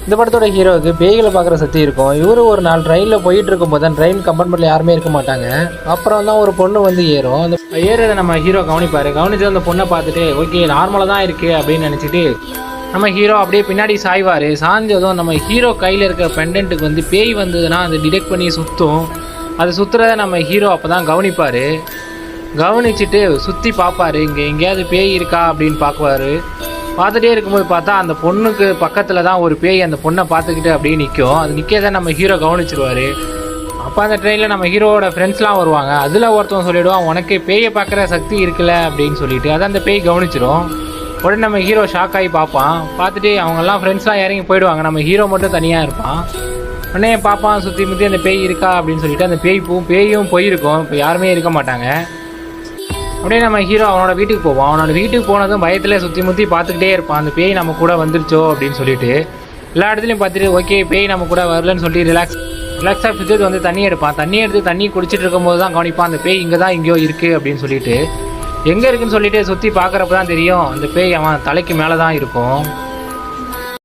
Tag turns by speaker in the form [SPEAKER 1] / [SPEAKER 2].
[SPEAKER 1] இந்த படத்தோட ஹீரோவுக்கு பேய்களை பார்க்குற சக்தி இருக்கும். இவரு ஒரு நாள் ட்ரெயினில் போயிட்டு இருக்கும்போது தான் ட்ரெயின் கம்பார்ட்மெண்ட்டில் யாருமே இருக்க மாட்டாங்க. அப்புறம் தான் ஒரு பொண்ணு வந்து ஏறும். அந்த ஏறதை நம்ம ஹீரோ கவனிப்பார். கவனித்து அந்த பொண்ணை பார்த்துட்டு ஓகே நார்மலாக தான் இருக்குது அப்படின்னு நினச்சிட்டு நம்ம ஹீரோ அப்படியே பின்னாடி சாய்வார். சாய்ஞ்சதும் நம்ம ஹீரோ கையில் இருக்க பெண்டன்ட்டுக்கு வந்து பேய் வந்ததுன்னா அது டிடெக்ட் பண்ணி சுற்றும். அது சுற்றுறத நம்ம ஹீரோ அப்போ தான் கவனிப்பார். கவனிச்சுட்டு சுற்றி பார்ப்பார், இங்கே எங்கேயாவது பேய் இருக்கா அப்படின்னு பார்க்குவார். பார்த்துட்டே இருக்கும்போது பார்த்தா அந்த பொண்ணுக்கு பக்கத்தில் தான் ஒரு பேய் அந்த பொண்ணை பார்த்துக்கிட்டு அப்படியே நிற்கும். அது நிற்கதான் நம்ம ஹீரோ கவனிச்சிருவார். அப்போ அந்த ட்ரெயினில் நம்ம ஹீரோவோட ஃப்ரெண்ட்ஸ்லாம் வருவாங்க. அதில் ஒருத்தவன் சொல்லிவிடுவான், உனக்கு பேயை பார்க்குற சக்தி இருக்குல்ல அப்படின்னு சொல்லிட்டு. அதை அந்த பேய் கவனிச்சிடும். உடனே நம்ம ஹீரோ ஷாக் ஆகி பார்ப்பான். பார்த்துட்டு அவங்கெல்லாம் ஃப்ரெண்ட்ஸ்லாம் இறங்கி போயிடுவாங்க. நம்ம ஹீரோ மட்டும் தனியாக இருப்பான். உடனே பார்ப்பான் சுற்றி முற்றி அந்த பேய் இருக்கா அப்படின்னு சொல்லிட்டு. அந்த பேயும் போயிருக்கும். இப்போ யாருமே இருக்க மாட்டாங்க. அப்படியே நம்ம ஹீரோ அவனோட வீட்டுக்கு போவான். அவனோட வீட்டுக்கு போனதும் பயத்தில் சுற்றி முற்றி பார்த்துக்கிட்டே இருப்பான், அந்த பேய் நம்ம கூட வந்துருச்சோ அப்படின்னு சொல்லிட்டு. எல்லா இடத்துலையும் பார்த்துட்டு ஓகே பேய் நம்ம கூட வரலன்னு சொல்லி ரிலாக்ஸாக சுற்றி வந்து தண்ணி எடுப்பான். தண்ணி குடிச்சிட்டு இருக்கும்போது தான் கவனிப்பான், அந்த பேய் இங்கே தான் எங்கேயோ இருக்குது அப்படின்னு சொல்லிட்டு. எங்கே இருக்குன்னு சொல்லிட்டு சுற்றி பார்க்குறப்ப தான் தெரியும் அந்த பேய் அவன் தலைக்கு மேலே தான் இருக்கும்.